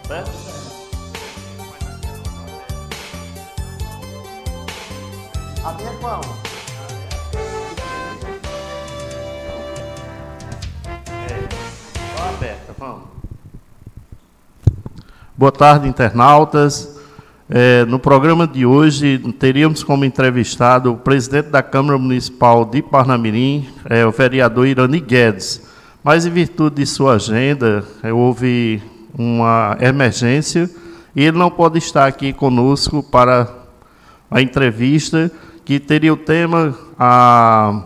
Certo? A minha é qual? Aberta, vamos. Boa tarde, internautas. No programa de hoje, teríamos como entrevistado o presidente da Câmara Municipal de Parnamirim, o vereador Irani Guedes. Mas, em virtude de sua agenda, houve uma emergência e ele não pode estar aqui conosco para a entrevista, que teria o tema a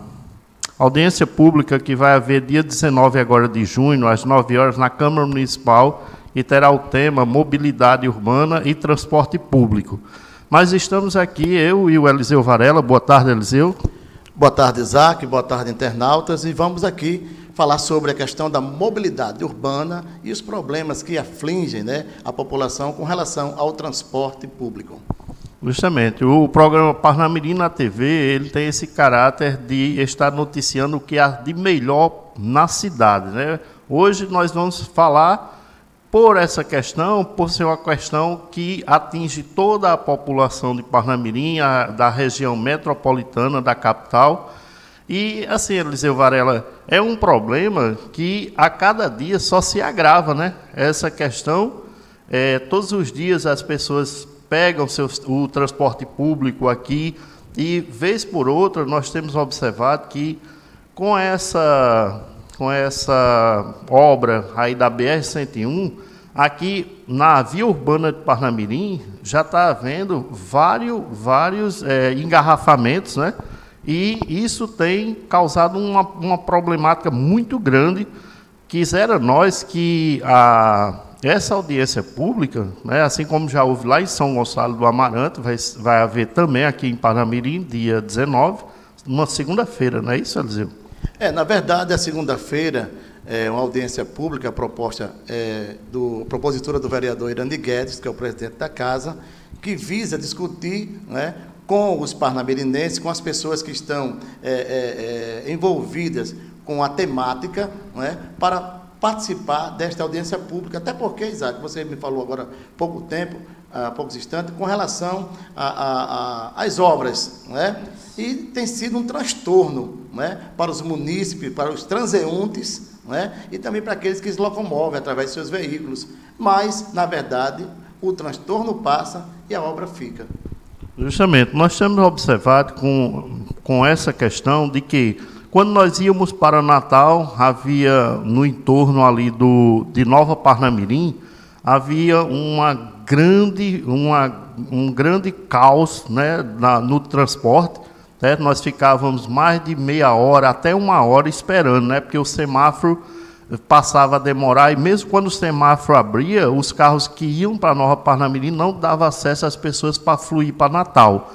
audiência pública que vai haver dia 19 agora de junho, às 9 horas, na Câmara Municipal, e terá o tema mobilidade urbana e transporte público. Mas estamos aqui, eu e o Eliseu Varela. Boa tarde, Eliseu. Boa tarde, Isaac. Boa tarde, internautas. E vamos aqui falar sobre a questão da mobilidade urbana e os problemas que afligem, né, a população com relação ao transporte público. Justamente. O programa Parnamirim na TV, ele tem esse caráter de estar noticiando o que há de melhor na cidade, né? Hoje nós vamos falar por essa questão, por ser uma questão que atinge toda a população de Parnamirim, da região metropolitana, da capital. E, assim, Eliseu Varela, é um problema que a cada dia só se agrava, né? Essa questão, todos os dias as pessoas pegam o transporte público aqui e, vez por outra, nós temos observado que com essa obra aí da BR-101, aqui na via urbana de Parnamirim, já está havendo vários engarrafamentos, né? E isso tem causado uma problemática muito grande. Quisera nós que essa audiência pública, né, assim como já houve lá em São Gonçalo do Amarante, vai haver também aqui em Parnamirim, dia 19, uma segunda-feira, não é isso, Eliseu? Na verdade, a segunda-feira é uma audiência pública proposta propositura do vereador Irani Guedes, que é o presidente da casa, que visa discutir, né, com os parnamirinenses, com as pessoas que estão envolvidas com a temática, né, para participar desta audiência pública, até porque, Isaac, você me falou agora há poucos instantes, com relação às obras, né? E tem sido um transtorno, né, para os munícipes, para os transeuntes, né, e também para aqueles que se locomovem através de seus veículos. Mas, na verdade, o transtorno passa e a obra fica. Justamente, nós temos observado com essa questão de que, quando nós íamos para Natal, havia no entorno ali de Nova Parnamirim, havia um grande caos, né, no transporte, certo? Nós ficávamos mais de meia hora, até uma hora esperando, né, porque o semáforo passava a demorar, e mesmo quando o semáforo abria, os carros que iam para Nova Parnamirim não davam acesso às pessoas para fluir para Natal.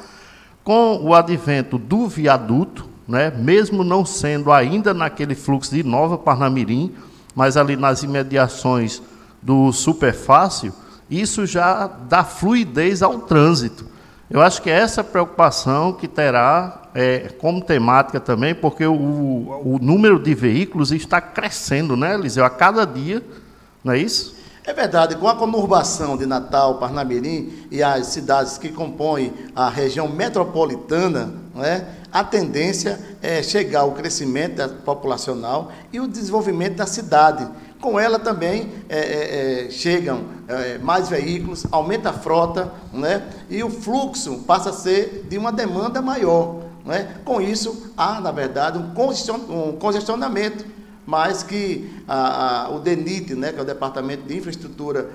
Com o advento do viaduto, né, mesmo não sendo ainda naquele fluxo de Nova Parnamirim, mas ali nas imediações do Superfácil, isso já dá fluidez ao trânsito. Eu acho que é essa preocupação que terá como temática também, porque o número de veículos está crescendo, né, Eliseu, a cada dia, não é isso? É verdade, com a conurbação de Natal, Parnamirim e as cidades que compõem a região metropolitana, né, a tendência é chegar ao crescimento populacional e o desenvolvimento da cidade. Com ela também chegam mais veículos, aumenta a frota, né, e o fluxo passa a ser de uma demanda maior, né? Com isso, há, na verdade, um congestionamento, mas que o DENIT, né, que é o Departamento de Infraestrutura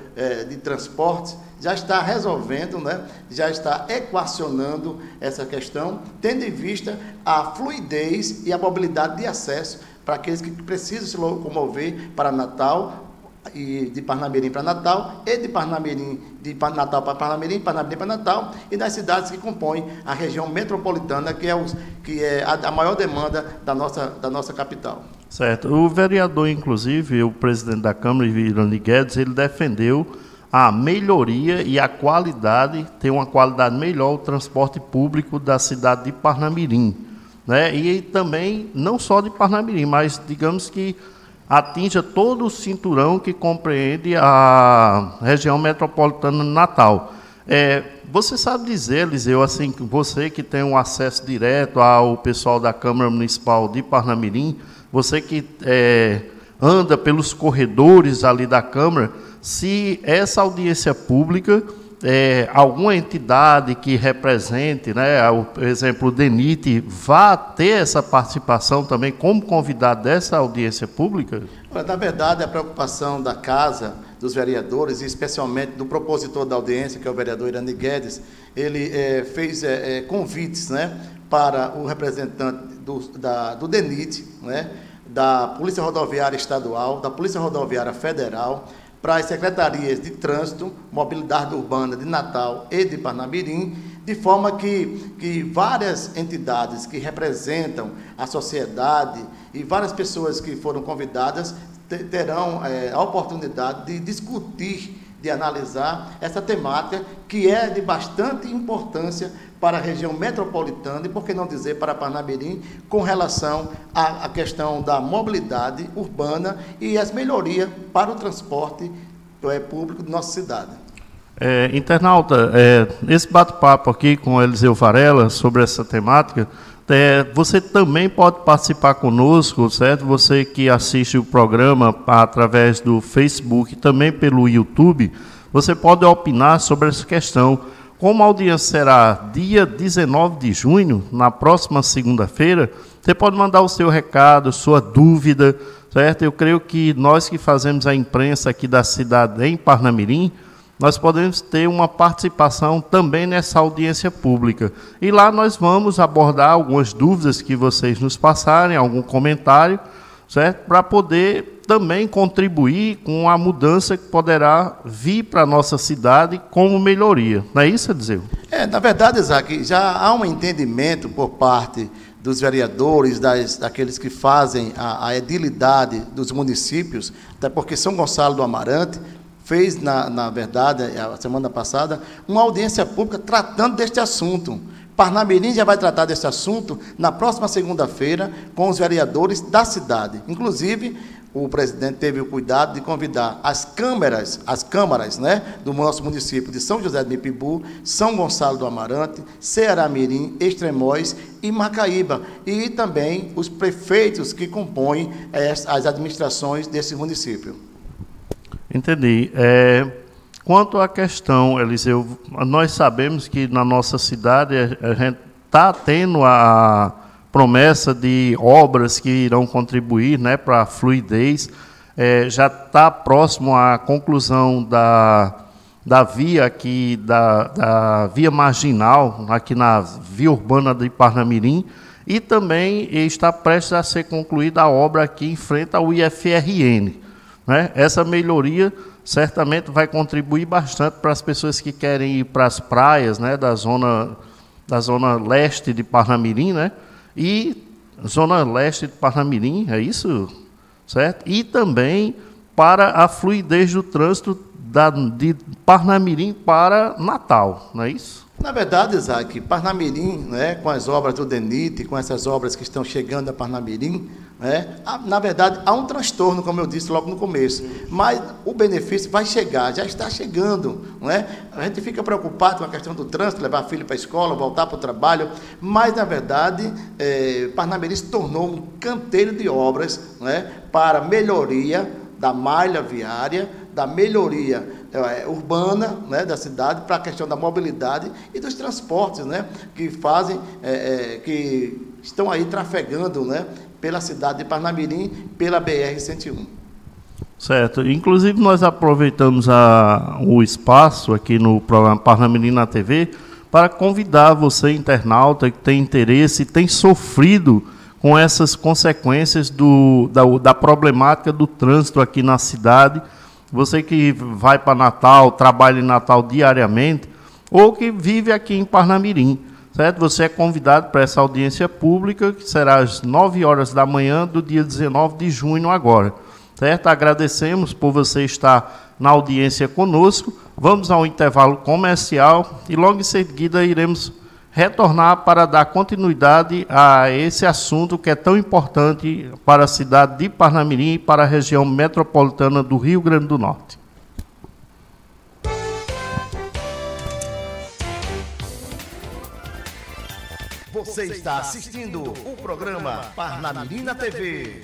de Transportes, já está resolvendo, né, já está equacionando essa questão, tendo em vista a fluidez e a mobilidade de acesso para aqueles que precisam se locomover para Natal, e de Parnamirim para Natal, e de Natal para Parnamirim, Parnamirim para Natal, e das cidades que compõem a região metropolitana, que é a maior demanda da nossa capital. Certo. O vereador, inclusive, o presidente da Câmara, Irani Guedes, ele defendeu a melhoria e a qualidade, ter uma qualidade melhor o transporte público da cidade de Parnamirim, né? E também, não só de Parnamirim, mas digamos que atinja todo o cinturão que compreende a região metropolitana de Natal. Você sabe dizer, Eliseu, assim, você que tem um acesso direto ao pessoal da Câmara Municipal de Parnamirim, você que anda pelos corredores ali da Câmara, se essa audiência pública, alguma entidade que represente, né, por exemplo, o DENIT, vá ter essa participação também como convidado dessa audiência pública? Na verdade, a preocupação da Casa dos Vereadores, e especialmente do propositor da audiência, que é o vereador Irani Guedes, ele fez convites, né, para o representante do DENIT, né, da Polícia Rodoviária Estadual, da Polícia Rodoviária Federal, para as secretarias de Trânsito, Mobilidade Urbana de Natal e de Parnamirim, de forma que várias entidades que representam a sociedade e várias pessoas que foram convidadas terão a oportunidade de discutir, de analisar essa temática que é de bastante importância para a região metropolitana e, por que não dizer, para Parnamirim, com relação à questão da mobilidade urbana e as melhorias para o transporte público de nossa cidade. Internauta, esse bate-papo aqui com Eliseu Varela sobre essa temática, você também pode participar conosco, certo? Você que assiste o programa através do Facebook e também pelo YouTube, você pode opinar sobre essa questão. Como a audiência será dia 19 de junho, na próxima segunda-feira, você pode mandar o seu recado, sua dúvida, certo? Eu creio que nós que fazemos a imprensa aqui da cidade em Parnamirim, nós podemos ter uma participação também nessa audiência pública. E lá nós vamos abordar algumas dúvidas que vocês nos passarem, algum comentário, certo? Para poder também contribuir com a mudança que poderá vir para a nossa cidade como melhoria. Não é isso, Eliseu? Na verdade, Isaac, já há um entendimento por parte dos vereadores, daqueles que fazem a edilidade dos municípios, até porque São Gonçalo do Amarante fez, na verdade, a semana passada, uma audiência pública tratando deste assunto. Parnamirim já vai tratar desse assunto na próxima segunda-feira com os vereadores da cidade. Inclusive, o presidente teve o cuidado de convidar as câmaras, né, do nosso município de São José do Mipibu, São Gonçalo do Amarante, Ceará-Mirim, Extremóis e Macaíba, e também os prefeitos que compõem as administrações desse município. Entendi. Quanto à questão, Eliseu, nós sabemos que na nossa cidade a gente está tendo a promessa de obras que irão contribuir, né, para a fluidez. Já está próximo à conclusão da via aqui, da via marginal, aqui na via urbana de Parnamirim, e também está prestes a ser concluída a obra aqui em frente ao IFRN. Né? Essa melhoria certamente vai contribuir bastante para as pessoas que querem ir para as praias, né, da zona leste de Parnamirim, né? E zona leste de Parnamirim, é isso? Certo? E também para a fluidez do trânsito de Parnamirim para Natal, não é isso? Na verdade, Isaac, Parnamirim, né, com as obras do DENIT, com essas obras que estão chegando a Parnamirim, né, na verdade, há um transtorno, como eu disse logo no começo, mas o benefício vai chegar, já está chegando. Não é? A gente fica preocupado com a questão do trânsito, levar filho para a escola, voltar para o trabalho, mas, na verdade, Parnamirim se tornou um canteiro de obras, não é, para melhoria da malha viária, da melhoria urbana, né, da cidade, para a questão da mobilidade e dos transportes, né, que fazem, que estão aí trafegando, né, pela cidade de Parnamirim, pela BR-101. Certo. Inclusive, nós aproveitamos o espaço aqui no programa Parnamirim na TV para convidar você, internauta, que tem interesse e tem sofrido com essas consequências da problemática do trânsito aqui na cidade. Você que vai para Natal, trabalha em Natal diariamente, ou que vive aqui em Parnamirim, certo? Você é convidado para essa audiência pública, que será às 9 horas da manhã do dia 19 de junho agora, certo? Agradecemos por você estar na audiência conosco. Vamos ao intervalo comercial e logo em seguida iremos retornar para dar continuidade a esse assunto que é tão importante para a cidade de Parnamirim e para a região metropolitana do Rio Grande do Norte. Você está assistindo o programa Parnamirim na TV.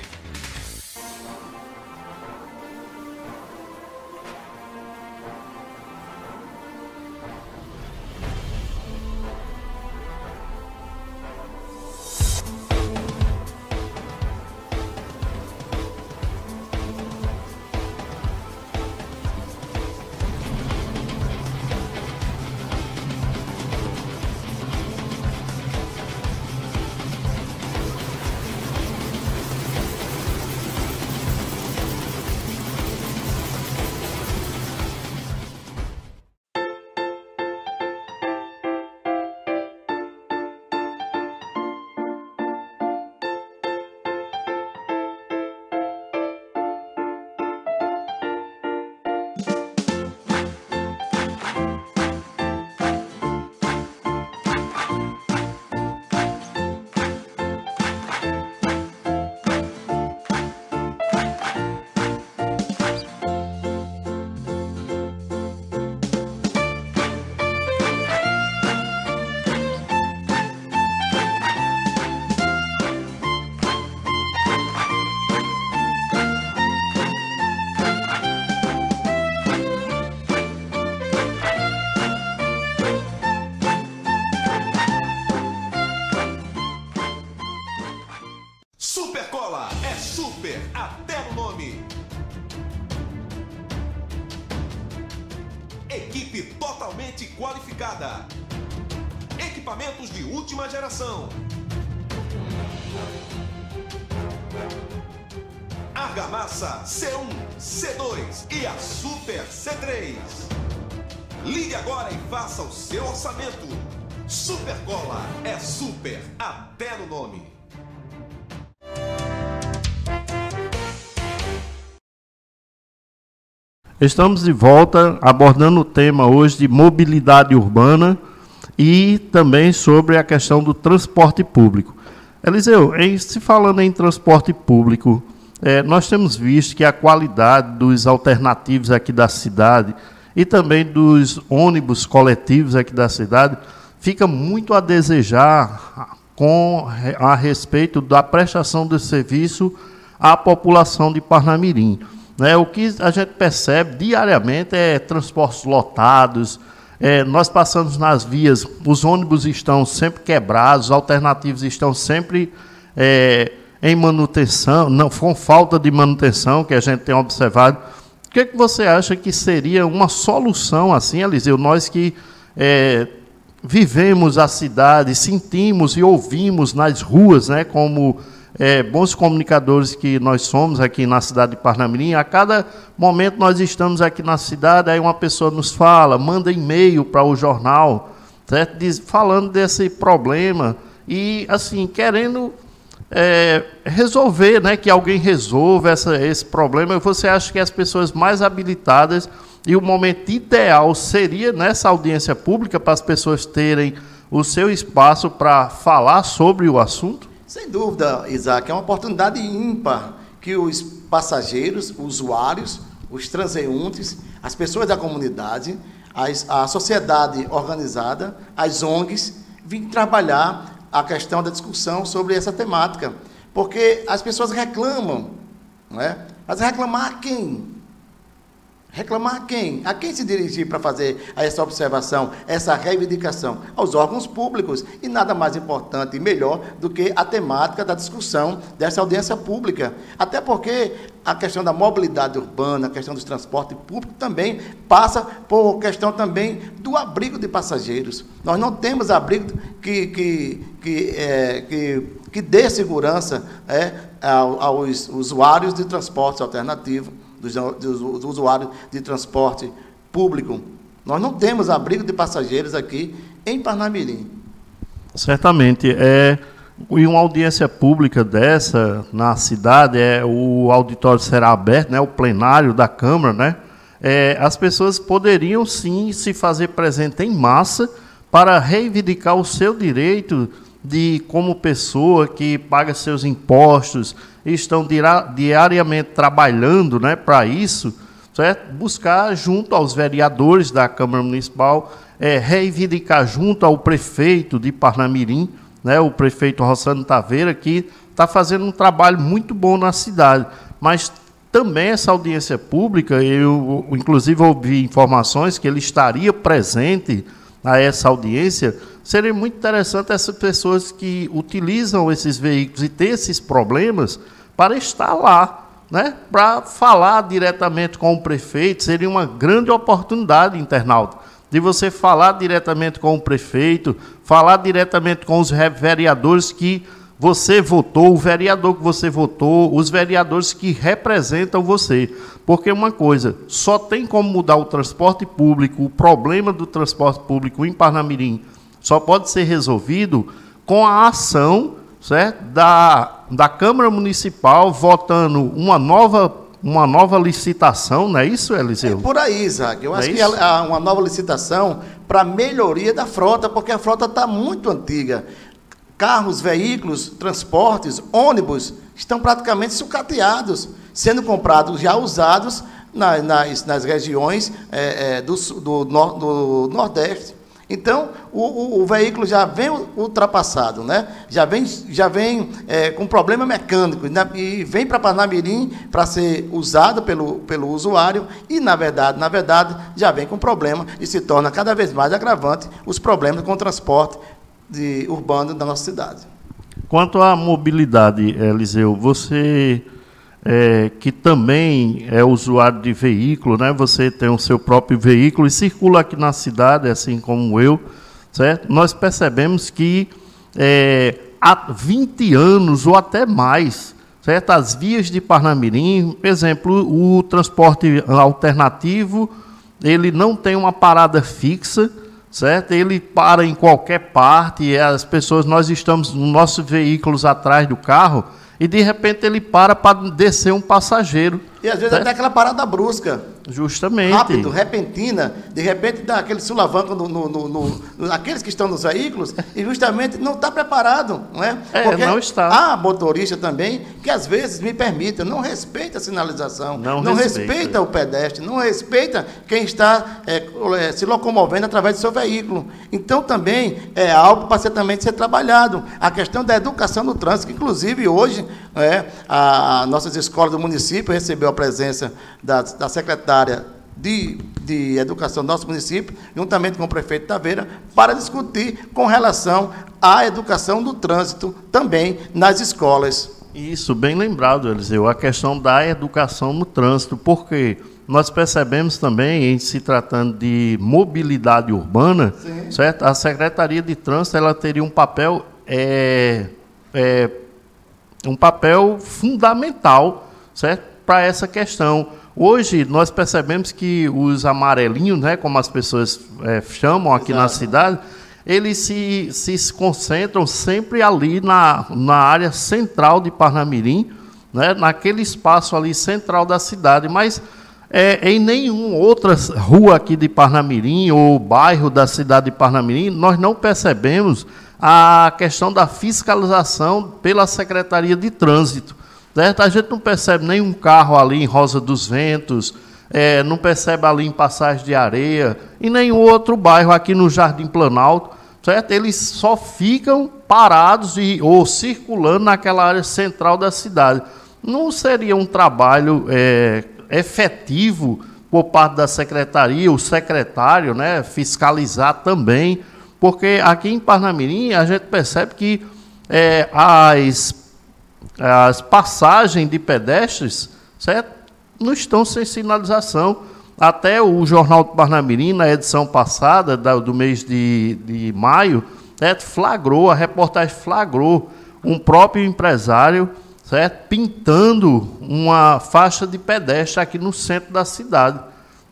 Supercola é super até no nome. Equipe totalmente qualificada. Equipamentos de última geração. Argamassa C1, C2 e a Super C3. Ligue agora e faça o seu orçamento. Supercola é super até no nome. Estamos de volta abordando o tema hoje de mobilidade urbana e também sobre a questão do transporte público. Eliseu, se falando em transporte público, nós temos visto que a qualidade dos alternativos aqui da cidade e também dos ônibus coletivos aqui da cidade fica muito a desejar a respeito da prestação de serviço à população de Parnamirim. O que a gente percebe diariamente é transportes lotados, nós passamos nas vias, os ônibus estão sempre quebrados, os alternativos estão sempre em manutenção, não, com falta de manutenção, que a gente tem observado. O que você acha que seria uma solução assim, Eliseu? Nós que vivemos a cidade, sentimos e ouvimos nas ruas, como bons comunicadores que nós somos aqui na cidade de Parnamirim, a cada momento nós estamos aqui na cidade, aí uma pessoa nos fala, manda e-mail para o jornal, certo? Falando desse problema e, assim, querendo resolver, que alguém resolva esse problema. Você acha que as pessoas mais habilitadas e o momento ideal seria nessa audiência pública para as pessoas terem o seu espaço para falar sobre o assunto? Sem dúvida, Isaac, é uma oportunidade ímpar que os passageiros, usuários, os transeuntes, as pessoas da comunidade, a sociedade organizada, as ONGs, vêm trabalhar a questão da discussão sobre essa temática. Porque as pessoas reclamam, não é? Mas reclamar a quem? Reclamar a quem? A quem se dirigir para fazer essa observação, essa reivindicação? Aos órgãos públicos. E nada mais importante e melhor do que a temática da discussão dessa audiência pública. Até porque a questão da mobilidade urbana, a questão do transporte público também passa por questão também do abrigo de passageiros. Nós não temos abrigo que dê segurança aos usuários de transporte alternativo, dos usuários de transporte público. Nós não temos abrigo de passageiros aqui em Parnamirim. Certamente. E uma audiência pública dessa na cidade, o auditório será aberto, o plenário da Câmara, as pessoas poderiam sim se fazer presente em massa para reivindicar o seu direito de, como pessoa que paga seus impostos e estão diariamente trabalhando, né, para isso, certo? Buscar junto aos vereadores da Câmara Municipal, reivindicar junto ao prefeito de Parnamirim, né, o prefeito Rossano Taveira, que está fazendo um trabalho muito bom na cidade, mas também essa audiência pública, eu inclusive ouvi informações que ele estaria presente a essa audiência. Seria muito interessante essas pessoas que utilizam esses veículos e têm esses problemas para estar lá, né, para falar diretamente com o prefeito. Seria uma grande oportunidade, internauta, de você falar diretamente com o prefeito, falar diretamente com os vereadores que você votou, o vereador que você votou, os vereadores que representam você. Porque uma coisa, só tem como mudar o transporte público, o problema do transporte público em Parnamirim, só pode ser resolvido com a ação, certo, da Câmara Municipal, votando uma nova licitação, não é isso, Eliseu? É por aí, Isaac. Eu acho que há uma nova licitação para melhoria da frota, porque a frota está muito antiga. Carros, veículos, transportes, ônibus estão praticamente sucateados, sendo comprados já usados nas regiões do Nordeste. Então, o veículo já vem ultrapassado, né? Já vem com problema mecânico, né? E vem para Parnamirim para ser usado pelo usuário e, na verdade, já vem com problema e se torna cada vez mais agravante os problemas com o transporte urbano da nossa cidade. Quanto à mobilidade, Eliseu, você que também é usuário de veículo, né? Você tem o seu próprio veículo e circula aqui na cidade, assim como eu, certo? Nós percebemos que há 20 anos ou até mais, certo? As vias de Parnamirim, por exemplo, o transporte alternativo, ele não tem uma parada fixa, certo? Ele para em qualquer parte, e as pessoas, nós estamos nos nossos veículos atrás do carro, e de repente ele para descer um passageiro. E às vezes até aquela parada brusca. Justamente. Rápido, repentina, de repente dá aquele sulavanco naqueles que estão nos veículos e justamente não está preparado, não é? Porque não está. Há motorista também que às vezes, me permita, não respeita a sinalização, não respeita o pedestre, não respeita quem está se locomovendo através do seu veículo. Então também é algo para ser trabalhado. A questão da educação no trânsito, que inclusive hoje nossas escolas do município recebeu a presença da secretária de Educação do nosso município, juntamente com o prefeito Taveira, para discutir com relação à educação do trânsito também nas escolas. Isso, bem lembrado, Eliseu, a questão da educação no trânsito, porque nós percebemos também, em se tratando de mobilidade urbana, certo? A Secretaria de Trânsito ela teria um papel fundamental, certo, para essa questão. Hoje, nós percebemos que os amarelinhos, né, como as pessoas chamam aqui na cidade, eles se concentram sempre ali na área central de Parnamirim, né, naquele espaço ali central da cidade, mas em nenhuma outra rua aqui de Parnamirim ou bairro da cidade de Parnamirim, nós não percebemos a questão da fiscalização pela Secretaria de Trânsito. Certo? A gente não percebe nenhum carro ali em Rosa dos Ventos, não percebe ali em Passagem de Areia, e nenhum outro bairro aqui no Jardim Planalto, certo? Eles só ficam parados ou circulando naquela área central da cidade. Não seria um trabalho efetivo por parte da secretaria, o secretário, né, fiscalizar também, porque aqui em Parnamirim a gente percebe que as passagens de pedestres, certo, não estão sem sinalização. Até o Jornal de Parnamirim, na edição passada, do mês de maio, certo, a reportagem flagrou um próprio empresário, certo, pintando uma faixa de pedestre aqui no centro da cidade.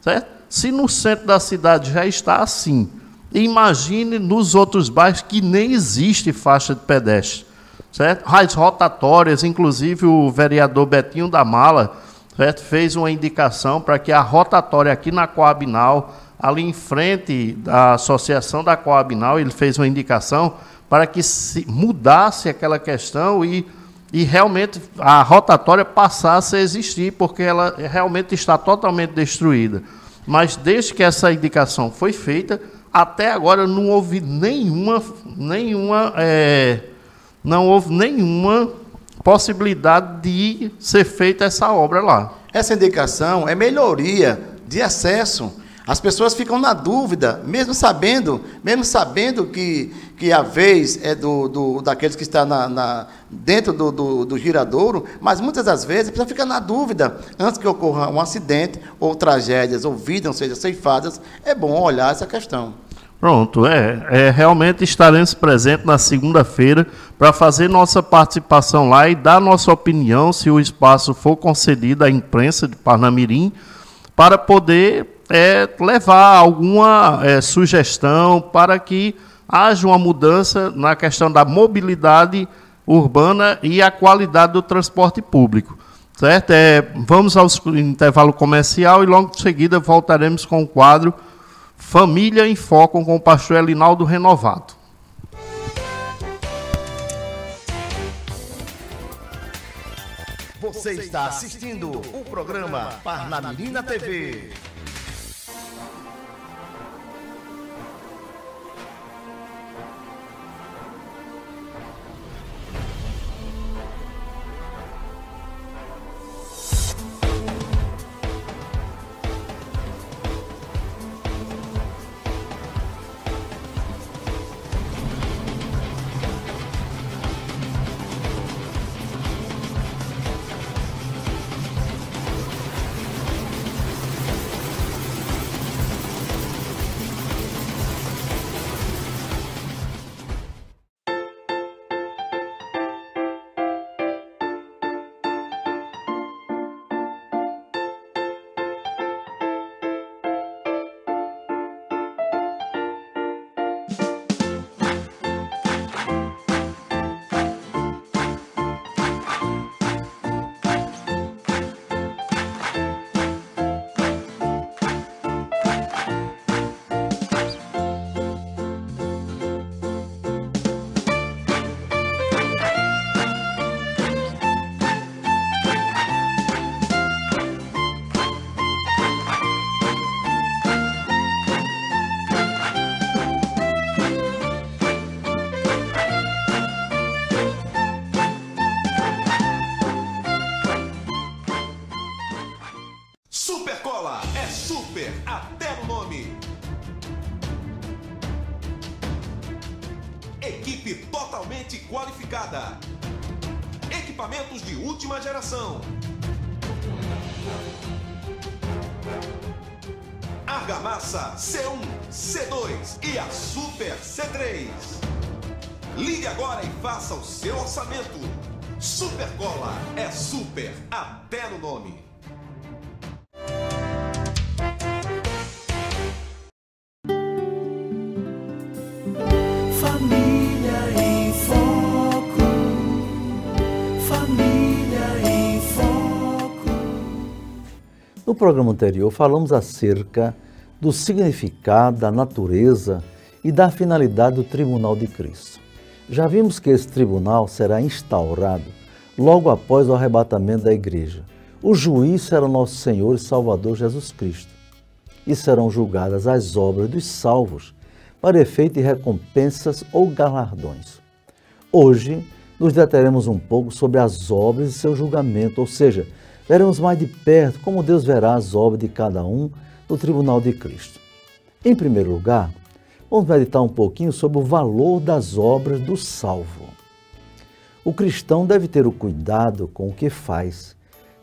Certo? Se no centro da cidade já está assim, imagine nos outros bairros que nem existe faixa de pedestre. Certo? As rotatórias, inclusive o vereador Betinho da Mala, certo, fez uma indicação para que a rotatória aqui na Coabinal ali em frente da associação da Coabinal, ele fez uma indicação para que se mudasse aquela questão e realmente a rotatória passasse a existir, porque ela realmente está totalmente destruída. Mas desde que essa indicação foi feita, até agora não houve nenhuma possibilidade de ser feita essa obra lá. Essa indicação é melhoria de acesso. As pessoas ficam na dúvida, mesmo sabendo que a vez é daqueles que estão dentro do giradouro, mas muitas das vezes a pessoa fica na dúvida, antes que ocorra um acidente, ou tragédias, ou vidas sejam ceifadas, é bom olhar essa questão. Pronto, realmente estaremos presentes na segunda-feira para fazer nossa participação lá e dar nossa opinião, se o espaço for concedido à imprensa de Parnamirim, para poder levar alguma sugestão para que haja uma mudança na questão da mobilidade urbana e a qualidade do transporte público. Certo? Vamos ao intervalo comercial e logo em seguida voltaremos com o quadro Família em Foco com o pastor Elinaldo Renovado. Você está assistindo o programa Parnamirim na TV. Supercola é super até no nome. Equipe totalmente qualificada. Equipamentos de última geração. Argamassa C1, C2 e a Super C3. Ligue agora e faça o seu orçamento. Supercola é super até no nome. No programa anterior, falamos acerca do significado, da natureza e da finalidade do Tribunal de Cristo. Já vimos que esse tribunal será instaurado logo após o arrebatamento da igreja. O juiz será nosso Senhor e Salvador Jesus Cristo. E serão julgadas as obras dos salvos para efeito de recompensas ou galardões. Hoje, nos deteremos um pouco sobre as obras e seu julgamento, ou seja, veremos mais de perto como Deus verá as obras de cada um no Tribunal de Cristo. Em primeiro lugar, vamos meditar um pouquinho sobre o valor das obras do salvo. O cristão deve ter o cuidado com o que faz,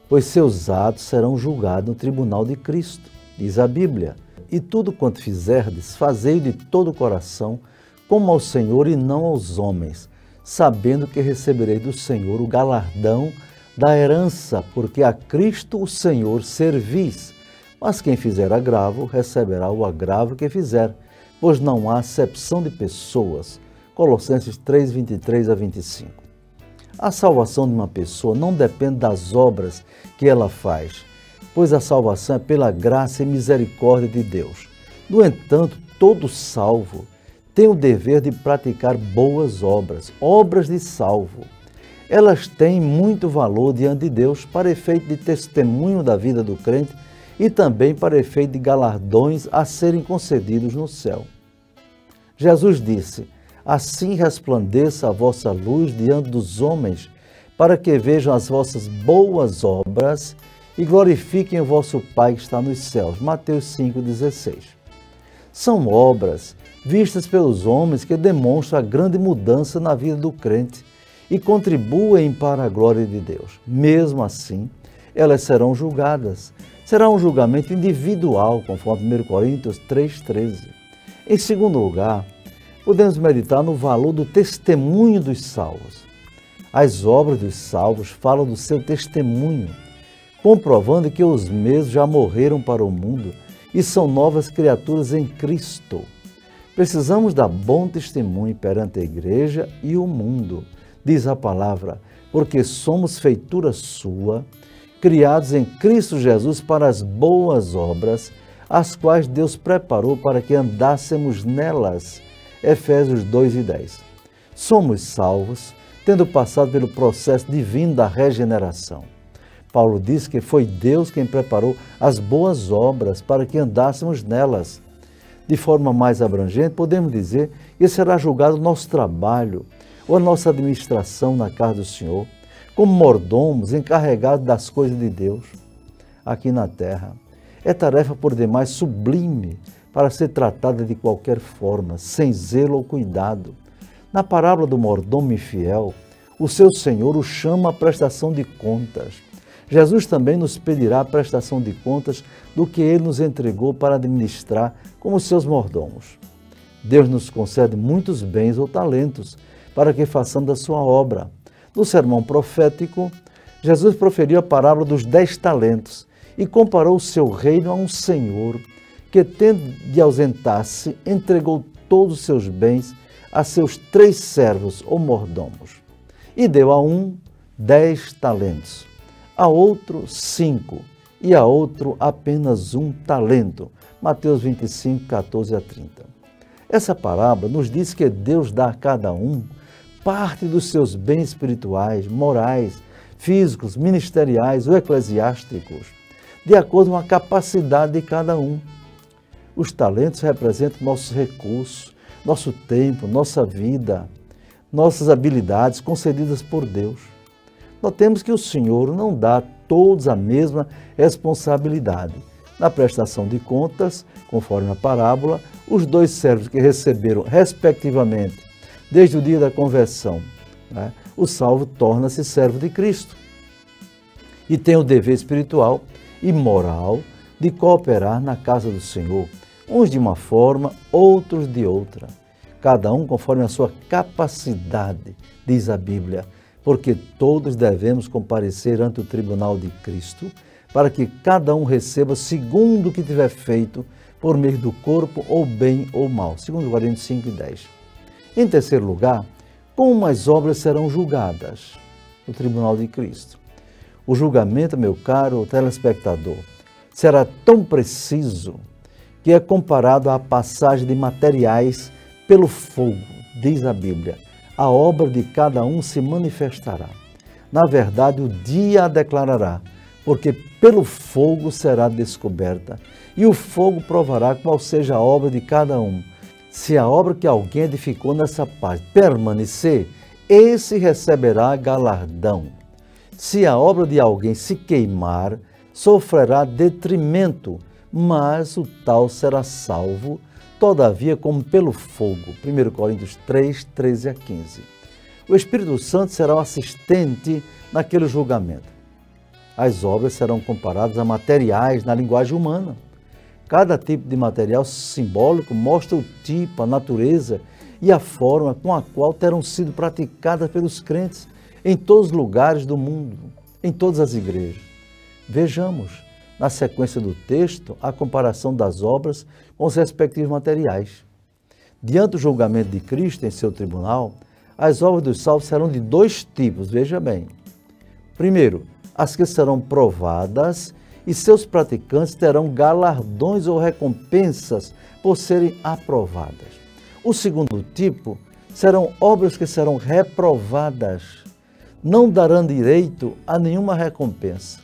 pois seus atos serão julgados no Tribunal de Cristo, diz a Bíblia. E tudo quanto fizerdes, fazei de todo o coração, como ao Senhor e não aos homens, sabendo que recebereis do Senhor o galardão da herança, porque a Cristo o Senhor servis. Mas quem fizer agravo, receberá o agravo que fizer, pois não há acepção de pessoas. Colossenses 3, 23 a 25. A salvação de uma pessoa não depende das obras que ela faz, pois a salvação é pela graça e misericórdia de Deus. No entanto, todo salvo tem o dever de praticar boas obras, obras de salvo. Elas têm muito valor diante de Deus para efeito de testemunho da vida do crente e também para efeito de galardões a serem concedidos no céu. Jesus disse: assim resplandeça a vossa luz diante dos homens, para que vejam as vossas boas obras e glorifiquem o vosso Pai que está nos céus. Mateus 5,16. São obras vistas pelos homens que demonstram a grande mudança na vida do crente e contribuem para a glória de Deus. Mesmo assim, elas serão julgadas. Será um julgamento individual, conforme 1 Coríntios 3,13. Em segundo lugar, podemos meditar no valor do testemunho dos salvos. As obras dos salvos falam do seu testemunho, comprovando que os mesmos já morreram para o mundo e são novas criaturas em Cristo. Precisamos dar bom testemunho perante a igreja e o mundo, diz a palavra, porque somos feitura sua, criados em Cristo Jesus para as boas obras, as quais Deus preparou para que andássemos nelas. Efésios 2:10. Somos salvos, tendo passado pelo processo divino da regeneração. Paulo diz que foi Deus quem preparou as boas obras para que andássemos nelas. De forma mais abrangente, podemos dizer que será julgado o nosso trabalho ou a nossa administração na casa do Senhor, como mordomos encarregados das coisas de Deus aqui na terra. É tarefa por demais sublime para ser tratada de qualquer forma, sem zelo ou cuidado. Na parábola do mordomo infiel, o seu Senhor o chama à prestação de contas. Jesus também nos pedirá a prestação de contas do que Ele nos entregou para administrar como seus mordomos. Deus nos concede muitos bens ou talentos para que façamos a sua obra. No sermão profético, Jesus proferiu a parábola dos 10 talentos e comparou o seu reino a um senhor que, tendo de ausentar-se, entregou todos os seus bens a seus 3 servos ou mordomos, e deu a um 10 talentos, a outro 5, e a outro apenas 1 talento. Mateus 25, 14 a 30. Essa parábola nos diz que Deus dá a cada um parte dos seus bens espirituais, morais, físicos, ministeriais ou eclesiásticos, de acordo com a capacidade de cada um. Os talentos representam nossos recursos, nosso tempo, nossa vida, nossas habilidades concedidas por Deus. Notemos que o Senhor não dá a todos a mesma responsabilidade. Na prestação de contas, conforme a parábola, os 2 servos que receberam, respectivamente, desde o dia da conversão, o salvo torna-se servo de Cristo e tem o dever espiritual e moral de cooperar na casa do Senhor, uns de uma forma, outros de outra, cada um conforme a sua capacidade, diz a Bíblia, porque todos devemos comparecer ante o tribunal de Cristo, para que cada um receba segundo o que tiver feito por meio do corpo, ou bem ou mal, segundo Coríntios 5:10. Em terceiro lugar, como as obras serão julgadas no tribunal de Cristo? O julgamento, meu caro telespectador, será tão preciso que é comparado à passagem de materiais pelo fogo, diz a Bíblia. A obra de cada um se manifestará. Na verdade, o dia a declarará, porque pelo fogo será descoberta, e o fogo provará qual seja a obra de cada um. Se a obra que alguém edificou nessa paz permanecer, esse receberá galardão. Se a obra de alguém se queimar, sofrerá detrimento, mas o tal será salvo, todavia como pelo fogo. 1 Coríntios 3, 13 a 15. O Espírito Santo será o assistente naquele julgamento. As obras serão comparadas a materiais na linguagem humana. Cada tipo de material simbólico mostra o tipo, a natureza e a forma com a qual terão sido praticadas pelos crentes em todos os lugares do mundo, em todas as igrejas. Vejamos, na sequência do texto, a comparação das obras com os respectivos materiais. Diante do julgamento de Cristo em seu tribunal, as obras dos salvos serão de 2 tipos, veja bem. Primeiro, as que serão provadas e seus praticantes terão galardões ou recompensas por serem aprovadas. O segundo tipo serão obras que serão reprovadas, não darão direito a nenhuma recompensa.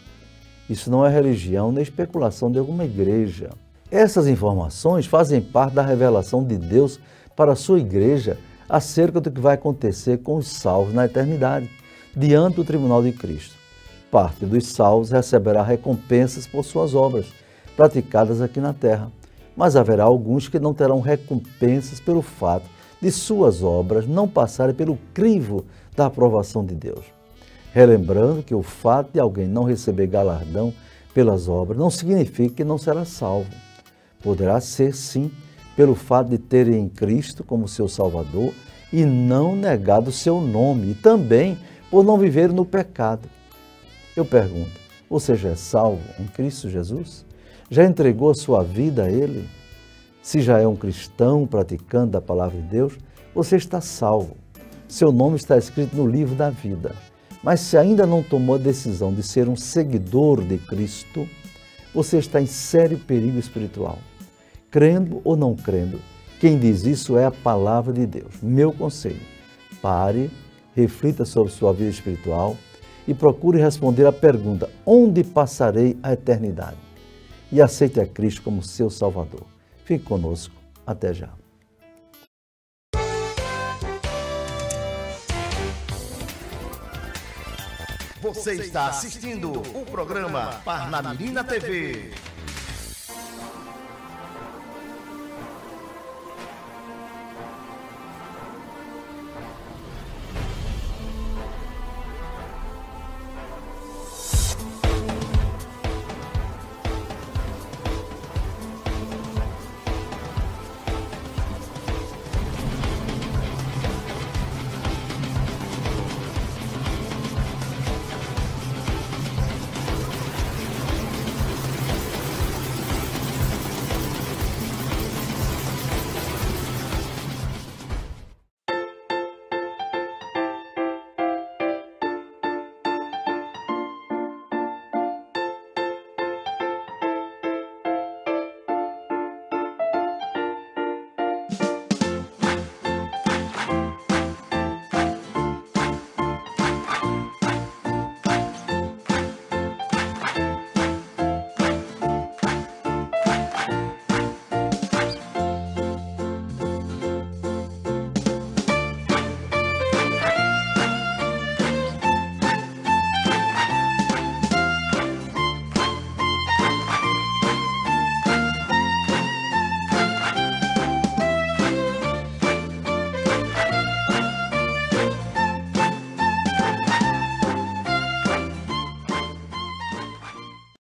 Isso não é religião nem especulação de alguma igreja. Essas informações fazem parte da revelação de Deus para a sua igreja acerca do que vai acontecer com os salvos na eternidade, diante do tribunal de Cristo. Parte dos salvos receberá recompensas por suas obras, praticadas aqui na terra, mas haverá alguns que não terão recompensas pelo fato de suas obras não passarem pelo crivo da aprovação de Deus. Relembrando que o fato de alguém não receber galardão pelas obras não significa que não será salvo. Poderá ser, sim, pelo fato de terem em Cristo como seu Salvador e não negado o seu nome, e também por não viver no pecado. Eu pergunto, você já é salvo em Cristo Jesus? Já entregou a sua vida a Ele? Se já é um cristão praticando a palavra de Deus, você está salvo. Seu nome está escrito no livro da vida. Mas se ainda não tomou a decisão de ser um seguidor de Cristo, você está em sério perigo espiritual. Crendo ou não crendo, quem diz isso é a palavra de Deus. Meu conselho, pare, reflita sobre sua vida espiritual e procure responder à pergunta: onde passarei a eternidade? E aceite a Cristo como seu Salvador. Fique conosco. Até já. Você está assistindo o programa Parnamirim na TV.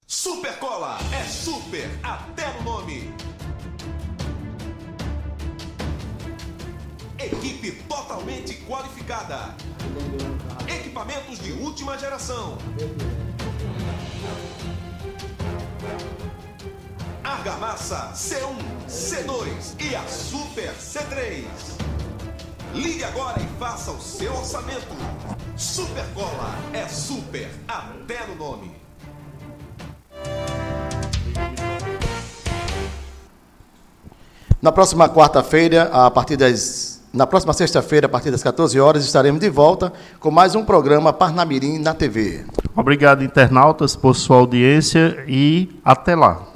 Supercola é super até no nome. Equipe totalmente qualificada. Equipamentos de última geração. Argamassa C1, C2 e a Super C3. Ligue agora e faça o seu orçamento. Supercola é super até no nome. Na próxima quarta-feira, na próxima sexta-feira, a partir das 14 horas, estaremos de volta com mais um programa Parnamirim na TV. Obrigado, internautas, por sua audiência e até lá.